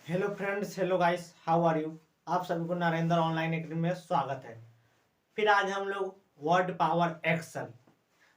Hello friends, hello guys, how are you. आप सभी को नरेंद्र ऑनलाइन एकेडमी में स्वागत है। फिर आज हम लोग वर्ड पावर एक्सेल,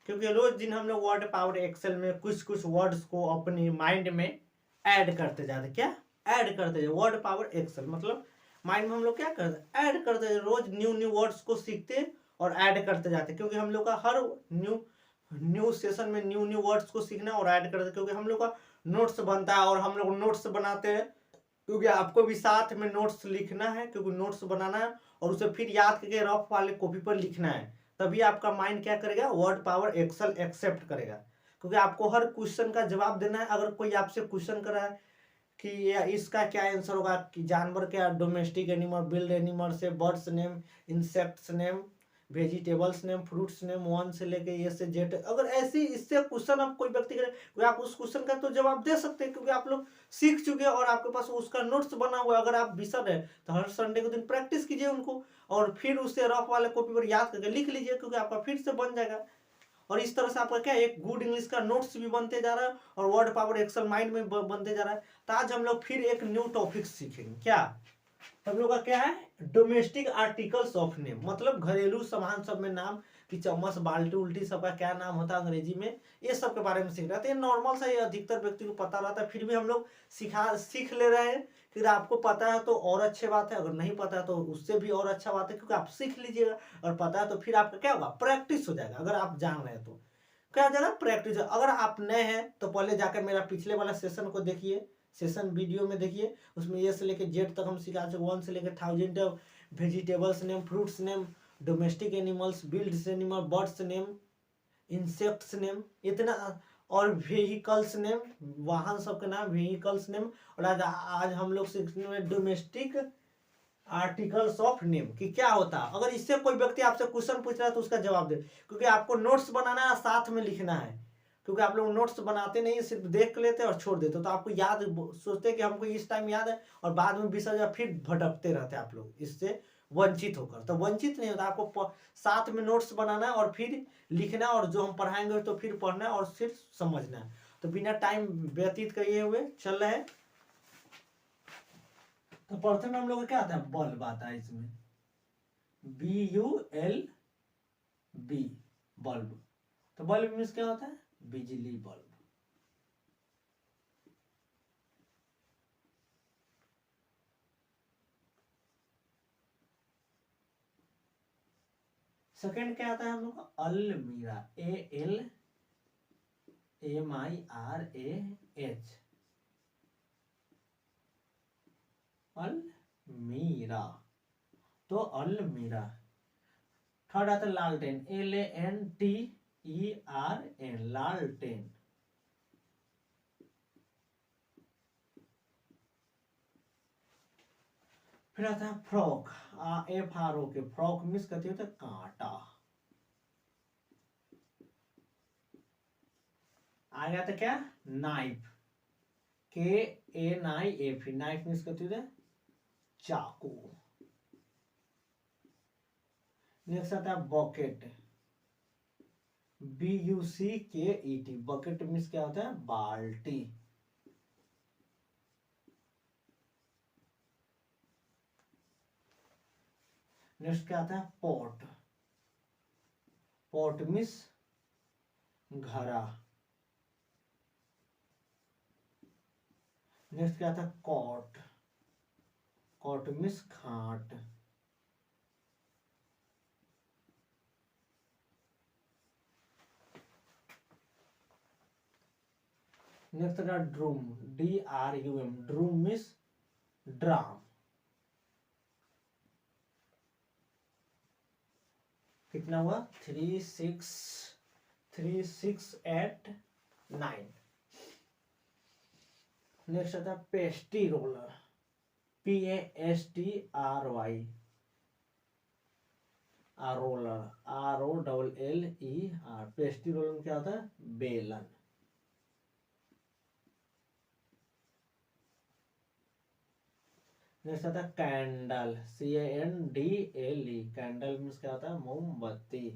क्योंकि रोज दिन हम लोग वर्ड पावर एक्सेल में कुछ कुछ वर्ड्स को अपनी माइंड में ऐड करते जाते। क्या ऐड करते जाते? वर्ड पावर एक्सेल मतलब माइंड में हम लोग क्या करते, ऐड करते जाते। रोज न्यू न्यू वर्ड्स को सीखते और ऐड करते जाते, क्योंकि हम लोग का हर न्यू न्यू सेशन में न्यू न्यू वर्ड्स को सीखना और ऐड करते, क्योंकि हम लोग का नोट्स बनता है और हम लोग नोट्स बनाते हैं, क्योंकि आपको भी साथ में नोट्स लिखना है, क्योंकि नोट्स बनाना है और उसे फिर याद करके रफ वाले कॉपी पर लिखना है। तभी आपका माइंड क्या करेगा, वर्ड पावर एक्सेल एक्सेप्ट करेगा, क्योंकि आपको हर क्वेश्चन का जवाब देना है। अगर कोई आपसे क्वेश्चन करा है कि इसका क्या आंसर होगा, कि जानवर क्या, डोमेस्टिक एनिमल, बिल्ड एनिमल से birds name, insects name, vegetables name, fruits name, one से लेके ये से जेड, अगर ऐसी इससे क्वेश्चन आप कोई व्यक्ति करे तो आप उस क्वेश्चन का तो जवाब दे सकते हैं, क्योंकि आप लोग सीख चुके हैं और आपके पास उसका नोट्स बना हुआ है। अगर आप बिसर है तो हर संडे के दिन प्रैक्टिस कीजिए उनको और फिर उससे रफ वाले कॉपी पर याद करके लिख लीजिए, क्योंकि आपका फिर से बन जाएगा। और इस तरह से आपका क्या एक गुड इंग्लिश का नोट्स भी बनते जा रहा है और वर्ड पावर एक्सेल माइंड में बनते जा रहा है। तो आज हम लोग फिर एक न्यू टॉपिक सीखेंगे। क्या हम लोग का क्या है, डोमेस्टिक आर्टिकल्स ऑफ नेम, मतलब घरेलू सामान सब में नाम, कि चम्मच, बाल्टी उल्टी सबका क्या नाम होता है अंग्रेजी में, ये सब के बारे में सीख रहे थे। नॉर्मल सा ये अधिकतर व्यक्ति को पता रहता है, फिर भी हम लोग सीख ले रहे हैं। फिर आपको पता है तो और अच्छी बात है, अगर नहीं पता है तो उससे भी और अच्छा बात है, क्योंकि आप सीख लीजिएगा और पता है तो फिर आपका क्या होगा, प्रैक्टिस हो जाएगा। अगर आप जान रहे हैं तो क्या हो जाएगा, प्रैक्टिस। अगर आप नए हैं तो पहले जाकर मेरा पिछले वाला सेशन को देखिए, सेशन वीडियो में देखिए, उसमें ये से लेके जेड तक हम सिखा चुके, 1 से लेके 1000 तक। Vegetables name, fruits name, domestic animals, builds animal, birds name, insects name, इतना। और व्हीकल्स नेम, वाहन सबका नाम, व्हीकल्स नेम। और आज हम लोग सीखने डोमेस्टिक आर्टिकल्स ऑफ नेम कि क्या होता है। अगर इससे कोई व्यक्ति आपसे क्वेश्चन पूछ रहा है तो उसका जवाब दे, क्योंकि आपको नोट्स बनाना है, साथ में लिखना है। क्योंकि आप लोग नोट्स बनाते नहीं, सिर्फ देख लेते और छोड़ देते, तो आपको याद, सोचते कि हमको इस टाइम याद है और बाद में विसर जाए, फिर भटकते रहते आप लोग इससे वंचित होकर। तो वंचित नहीं होता, आपको साथ में नोट्स बनाना है और फिर लिखना है, और जो हम पढ़ाएंगे तो फिर पढ़ना है और फिर समझना है। तो बिना टाइम व्यतीत किए हुए चल रहे हैं। तो प्रथम हम लोग क्या आता है, बल्ब आता है इसमें, BULB, बल्ब। तो बल्ब मीन्स क्या होता है, बिजली बल्ब। सेकेंड क्या आता है हम लोग का, अलमीरा, ALMIRAH, अलमीरा। तो अलमीरा। थर्ड आता है लालटेन, LANTERN, लालटेन। फिर आता है फ्रॉक, FRO के, फ्रॉक मीन्स कहते होता है कांटा। आ गया था क्या, नाइफ, KANIF, नाइफ मीन्स कहते होता है चाकू। नेक्स्ट आता है बकेट, BUCKET, बकेट मीन्स क्या होता है, बाल्टी। नेक्स्ट क्या आता है, पॉट, पॉट मीन्स घड़ा। नेक्स्ट क्या था, कॉट, कॉट मीन्स खाट। नेक्स्ट था Droom, DRUM, drum means drum. कितना हुआ, 3 6 3 6 8 9। नेक्स्ट आता है pastry roller, PASTRY, roller, ROLLER, pastry roller में क्या होता है, बेलन। नेक्स्ट आता है कैंडल, CANDLE, कैंडल मीन्स क्या होता है, मोमबत्ती।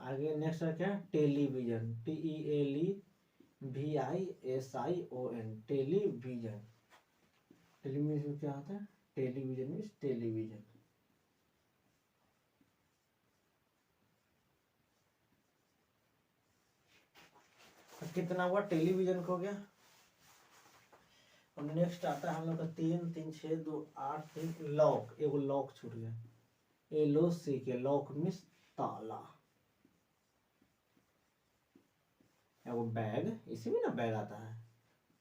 आगे नेक्स्ट क्या है, टेलीविजन, TELEVISION, टेलीविजन। टेलीविजन में क्या होता है, टेलीविजन मीन्स टेलीविजन। कितना हुआ, टेलीविजन को हो गया। और नेक्स्ट आता है हम लोग का 3 3 6 2 8 3 लॉक। एगो लॉक छूट गया, LOC के लॉक मीन्स ताला। एगो बैग, इसी में ना बैग आता है,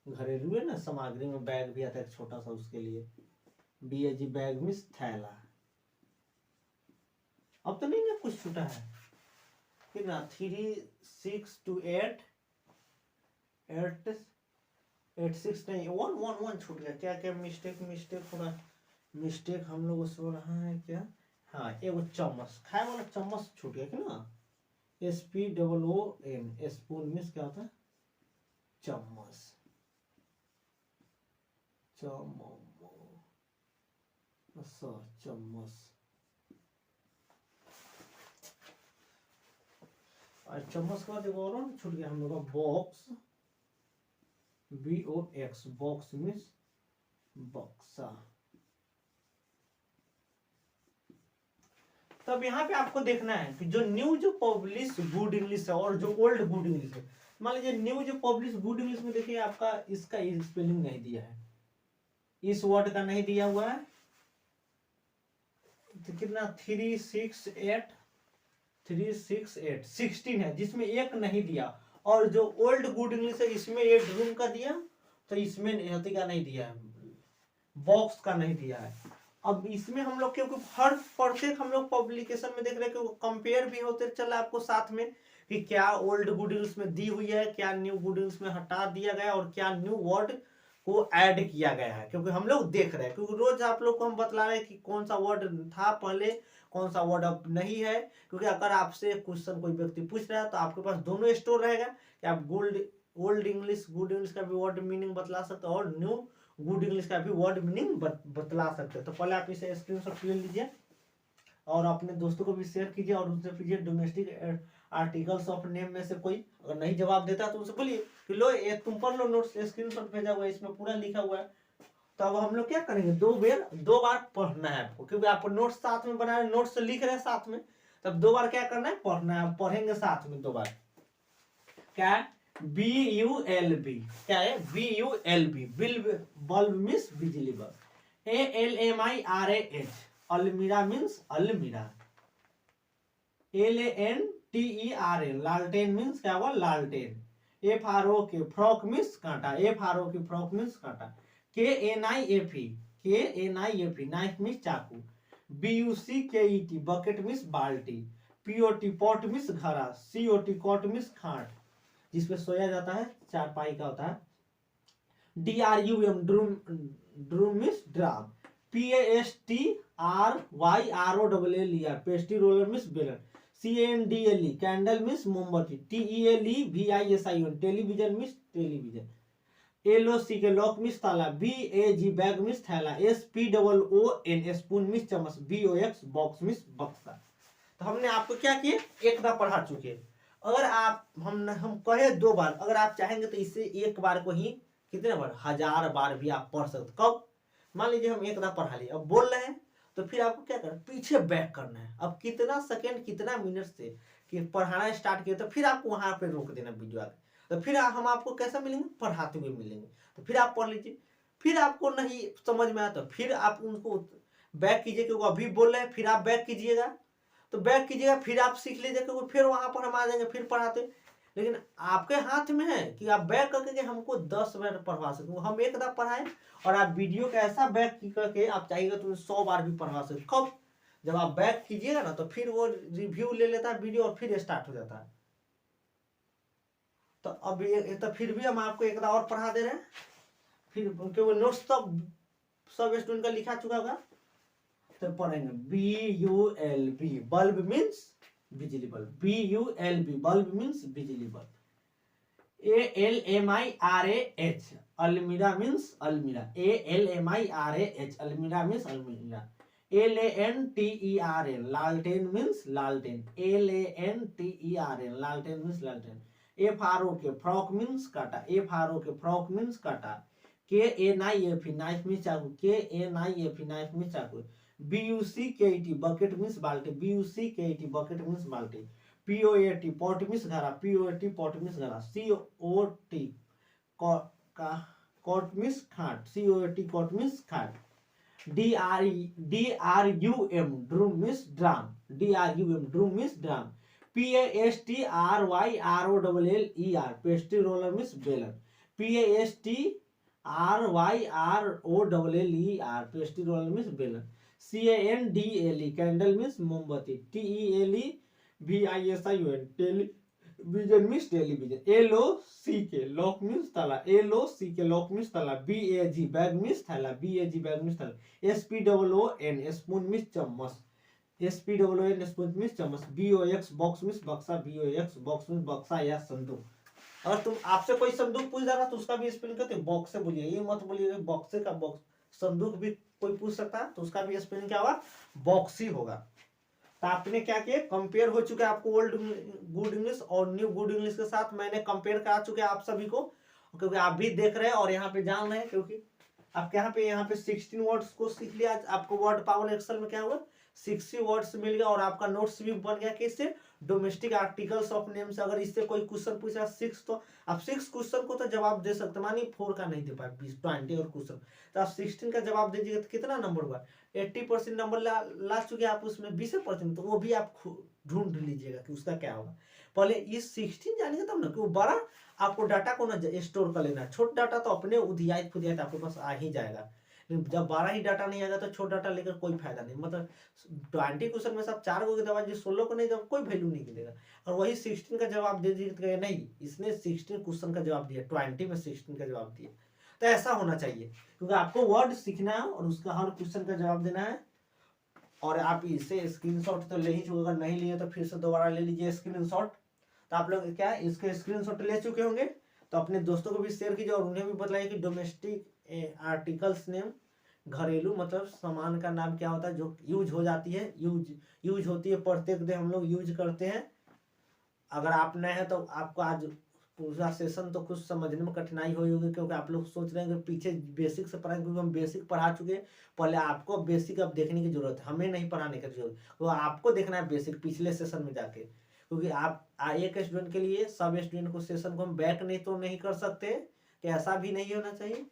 घरेलू है ना सामग्री में बैग भी आता है छोटा सा, उसके लिए BAG बैग मीन्स थैला। अब तो नहीं ना कुछ छूटा है, कितना 3 6 2 8 8 8 6 नहीं 1 1 1 छूट गया। क्या क्या मिस्टेक थोड़ा मिस्टेक हम लोग उसको रहा है क्या। हाँ एगो चम्मच, खाए वाला चम्मच छूट गया कि ना, SPOON, स्पून मीन्स क्या होता है, चम्मच। चम्मच। और चम्मच के बाद एक और छूट गया हम लोग का बॉक्स, BOX, बॉक्स मीन्स बक्सा। तब यहाँ पे आपको देखना है कि जो न्यू जो पब्लिश गुड इंग्लिश है और जो ओल्ड गुड इंग्लिश है, मान लीजिए न्यू जो पब्लिश गुड इंग्लिश में देखिए आपका इसका स्पेलिंग नहीं दिया है, इस वर्ड का नहीं दिया हुआ है, तो कितना 3 6 8 16 है, जिसमें एक नहीं दिया। और जो ओल्ड गुड इंग्लिश है इसमें 8 रूम का दिया, तो इसमें हती का नहीं दिया है, बॉक्स का नहीं दिया है। अब इसमें हम लोग क्योंकि हर प्रत्येक हम लोग पब्लिकेशन में देख रहे हैं कि कंपेयर भी होते चला आपको साथ में कि क्या ओल्ड गुड इंग्लिश में दी हुई है, क्या न्यू गुड इंग्लिश में हटा दिया गया, और क्या न्यू वर्ड को ऐड किया गया है, क्योंकि हम लोग देख रहे हैं, क्योंकि रोज आप लोग को हम बतला रहे हैं कि कौन सा वर्ड था पहले, कौन सा वर्ड अब नहीं है। क्योंकि अगर आपसे क्वेश्चन कोई व्यक्ति पूछ रहा है तो आपके पास दोनों स्टोर रहेगा कि आप ओल्ड इंग्लिश गुड इंग्लिश का भी वर्ड मीनिंग बतला सकते हो और न्यू गुड इंग्लिश का भी वर्ड मीनिंग बतला सकते हो। तो पहले आप इसे स्क्रीनशॉट ले लीजिए और अपने दोस्तों को भी शेयर कीजिए और उनसे पूछिए डोमेस्टिक आर्टिकल्स ऑफ नेम में से कोई अगर नहीं जवाब देता तो उनसे बोलिए कि लो ये तुम पढ़ लो, नोट्स स्क्रीनशॉट भेजा हुआ है, इसमें पूरा लिखा हुआ है। तो अब हम लोग क्या करेंगे, 2 बार पढ़ना है आपको, क्योंकि आप नोट्स साथ में बना रहे, नोट्स लिख रहे हैं साथ में, तब 2 बार क्या करना है, पढ़ना है। पढ़ेंगे साथ में 2 बार। क्या BULB, क्या है BULB, बल्ब मीन्स बिजली बल्ब। ALMIRAH, अलमीरा मीन्स अलमीरा। LANTERA, लालटेन मीन्स क्या हुआ, लालटेन। FROK, फ्रॉक मीन्स कांटा, FROK फ्रॉक मीन्स कांटा। KNIFE, नाइफ मीन्स चाकू। BUCKET, बकेट मीन्स बाल्टी। POT, पॉट मीन्स घड़ा। COT, कॉट मीन्स खाट, जिसपे सोया जाता है, चारपाई का होता है। DRUM, ड्रूम मीन्स ड्राम। PASTRYROLLER, पेस्टी रोलर मीन्स बेलन। CANDLE, कैंडल मीन्स मोमबत्ती। TELEVISION, television means television. LOC के लॉक मीन्स ताला। BAG, बैग मीन्स थैला। SPOON, स्पून मीन्स चम्मच। BOX, बॉक्स मीन्स बक्सा। तो हमने आपको क्या किए, एक बार पढ़ा चुके। अगर आप हम कहे 2 बार, अगर आप चाहेंगे तो इसे एक बार को ही कितने बार, 1000 बार भी आप पढ़ सकते। कब, मान लीजिए हम एक बार पढ़ा लिए, अब बोल रहे हैं तो फिर आपको क्या करना, पीछे बैक करना है। अब कितना सेकंड कितना मिनट से कि पढ़ाना स्टार्ट किया, तो फिर आपको वहां पे रोक देना वीडियो आगे, तो फिर हम आपको कैसा मिलेंगे, पढ़ाते हुए मिलेंगे। तो फिर आप पढ़ लीजिए, फिर आपको नहीं समझ में आया तो फिर आप उनको बैक कीजिए, क्योंकि अभी बोल रहे हैं, फिर आप बैक कीजिएगा, तो बैक कीजिएगा, फिर आप सीख लीजिए, क्योंकि फिर वहां पर हम आ जाएंगे, फिर पढ़ाते। लेकिन आपके हाथ में है कि आप बैक करके हमको 10 बार पढ़वा सकते, हम एक बार पढ़ाएं और आप वीडियो का ऐसा बैक करके आप चाहिएगा तो 100 बार भी पढ़वा सकते। कब, जब आप बैक कीजिएगा ना, तो फिर वो रिव्यू ले लेता है वीडियो और फिर स्टार्ट हो जाता है। तो अब तो फिर भी हम आपको एक बार और पढ़ा दे रहे हैं, फिर क्योंकि वो नोट्स सब स्टूडेंट का लिखा चुका होगा, तो पढ़ेंगे। BULB, बल्ब मीन्स बिजली बल्ब। BULB, बल्ब मीन्स बिजली बल्ब। ALMIRAH, अलमीरा मीन्स अलमीरा। ALMIRAH, अलमीरा मीन्स अलमीरा। LANTERN, लालटेन मीन्स लालटेन, LANTERN, लालटेन मीन्स लालटेन। FRO के फ्रॉक मीन्स काटा, FRO के फ्रॉक मीन्स काटा। KNIFE नाइफ मीन्स चाकू, KNIFE नाइफ मीन्स चाकू। BUCKET बकेट मीन्स बाल्टी, BUCKET बकेट मीन्स बाल्टी। POAT पॉट मीन्स घड़ा, POAT पॉट मीन्स घड़ा। COT कॉट मीन्स खाट, COT कॉट मीन्स खाट। DRUM drum means drum, DRUM drum means ड्राम। PASTRYROLLER pastry roller means बेलन, PASTRYROLLER pastry roller means बेलन। CANDLE candle means मोमबत्ती, TELEVISION television means television. LOCK lock means ताला, LOCK lock means ताला। BAG bag means थैला, BAG bag means थैला। SPOON spoon means चम्मच, SPOON spoon means चम्मच। BOX box means बक्सा, BOX box means बक्सा या संदूक। अगर तुम आपसे कोई संदूक पूछ रहा तो उसका भी स्पेलिंग करते बॉक्स से बोलिए, ये मत बोलिए बॉक्स का बॉक्स। संदूक भी कोई पूछ सकता है तो उसका भी स्पेलिंग क्या होगा, बॉक्स ही होगा। तो आपने क्या किया, कंपेयर हो चुके आपको ओल्ड गुड इंग्लिश और न्यू गुड इंग्लिश के साथ मैंने कंपेयर करा चुके आप सभी को, क्योंकि आप भी देख रहे हैं और यहाँ पे जान रहे हैं, क्योंकि आपके यहाँ पे 16 वर्ड्स को सीख लिया। आपको वर्ड पावर एक्सेल में क्या हुआ, 60 वर्ड्स मिल गया और आपका नोट्स भी बन गया। किससे, डोमेस्टिक आर्टिकल्स ऑफ नेम से। अगर इससे कोई क्वेश्चन पूछा 6, तो आप 6 क्वेश्चन को तो जवाब दे सकते, मानिए 4 का नहीं दे पाए, 20 और क्वेश्चन, तो आप 16 का जवाब दीजिएगा तो कितना नंबर हुआ, 80% नंबर ला चुके आप उसमें, 20%, तो वो भी आप ढूंढ लीजिएगा कि उसका क्या होगा। पहले इस 16 जानिए तब ना, कि वो बड़ा आपको डाटा को ना स्टोर कर लेना, छोटा डाटा तो अपने उधियात खुदियात आपके पास आ ही जाएगा। जब 12 ही डाटा नहीं आएगा तो छोटा डाटा लेकर कोई फायदा नहीं। मतलब 20 क्वेश्चन में सब 4 को दवा, जो 16 को नहीं दवा कोई वैल्यू नहीं देगा। और वही 16 का जवाब दे दीजिए, नहीं इसने 16 क्वेश्चन का जवाब दिया, 20 में 16 का जवाब दिया। तो ऐसा होना चाहिए, क्योंकि आपको वर्ड सीखना है और उसका हर क्वेश्चन का जवाब देना है। और आप इसे स्क्रीनशॉट तो ले ही चुके, अगर नहीं लिए तो फिर से दोबारा ले लीजिए स्क्रीनशॉट। तो आप लोग क्या इसके स्क्रीनशॉट ले चुके होंगे, तो अपने दोस्तों को भी शेयर कीजिए और उन्हें भी बताइए कि डोमेस्टिक आर्टिकल्स नेम, घरेलू मतलब सामान का नाम क्या होता है जो यूज हो जाती है, यूज होती है, प्रत्येक दिन हम लोग यूज करते हैं। अगर आप नए हैं तो आपको आज पूरा सेशन तो कुछ समझने में कठिनाई हुई होगी, क्योंकि आप लोग सोच रहे हैं कि पीछे बेसिक से पढ़ाएंगे, क्योंकि हम बेसिक पढ़ा चुके हैं। पहले आपको बेसिक अब देखने की जरूरत है, हमें नहीं पढ़ाने की जरूरत, वो आपको देखना है बेसिक पिछले सेशन में जाके। क्योंकि आप एक स्टूडेंट के लिए सब स्टूडेंट को सेशन को हम बैक नहीं तो नहीं कर सकते, कि ऐसा भी नहीं होना चाहिए,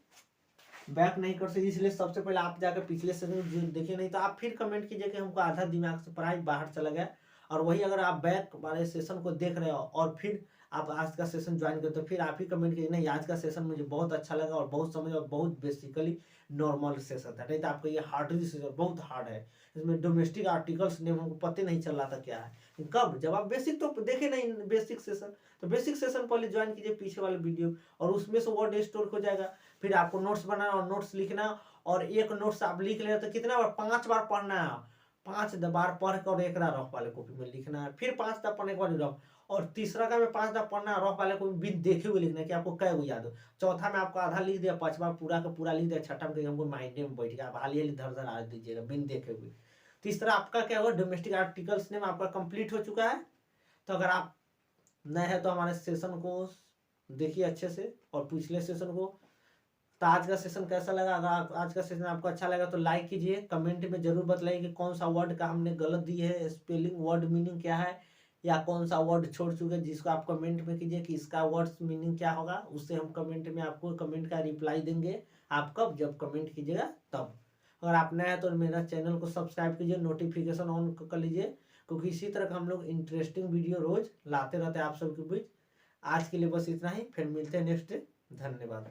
बैक नहीं कर सकते। इसलिए सबसे पहले आप जाकर पिछले सेशन देखिए, नहीं तो आप फिर कमेंट कीजिए कि हमको आधा दिमाग से पढ़ाई बाहर चला गया। और वही अगर आप बैक वाले सेशन को देख रहे हो और फिर आप आज का सेशन ज्वाइन करते, तो फिर आप ही कमेंट कीजिए नहीं आज का सेशन मुझे बहुत अच्छा लगा और बहुत समझ और बहुत बेसिकली नॉर्मल सेशन था। नहीं तो आपको ये हार्ड सेशन बहुत हार्ड है, इसमें डोमेस्टिक आर्टिकल्स नेम हमको पता नहीं चल रहा था क्या है, कब जब आप बेसिक तो देखे नहीं बेसिक सेशन, तो बेसिक सेशन पहले ज्वाइन कीजिए पीछे वाले वीडियो, और उसमें से वर्ड स्टोर हो जाएगा। फिर आपको नोट्स बनाना और नोट्स लिखना, और एक नोट्स आप लिख ले तो कितना बार, 5 बार पढ़ना है, 5 बार पढ़ कर एक रफ वाले कॉपी में लिखना है, फिर 5 बार पढ़ने के बाद रफ, और तीसरा का में 5 बार पढ़ना है, रफ वाले को बिन देखे हुए लिखना है कि आपको कै गो याद हो। चौथा में आपको आधा लिख दिया, 5वां पूरा का पूरा लिख दिया, छठा में हमको माइंड में बैठ गया, आप हाली धर धर आ दीजिएगा बिन देखे हुए। तीसरा आपका क्या होगा, डोमेस्टिक आर्टिकल्स नेम आपका कंप्लीट हो चुका है। तो अगर आप नए हैं तो हमारे सेशन को देखिए अच्छे से और पिछले सेशन को। तो आज का सेशन कैसा लगा, अगर आज का सेशन आपको अच्छा लगा तो लाइक कीजिए, कमेंट में जरूर बताइए कि कौन सा वर्ड का हमने गलत दी है, स्पेलिंग वर्ड मीनिंग क्या है, या कौन सा वर्ड छोड़ चुके हैं, जिसको आप कमेंट में कीजिए कि इसका वर्ड मीनिंग क्या होगा, उससे हम कमेंट में आपको कमेंट का रिप्लाई देंगे। आप कब, जब कमेंट कीजिएगा तब। अगर आप नए हैं तो मेरा चैनल को सब्सक्राइब कीजिए, नोटिफिकेशन ऑन कर लीजिए, क्योंकि इसी तरह का हम लोग इंटरेस्टिंग वीडियो रोज लाते रहते हैं आप सबके बीच। आज के लिए बस इतना ही, फिर मिलते हैं नेक्स्ट डे। धन्यवाद।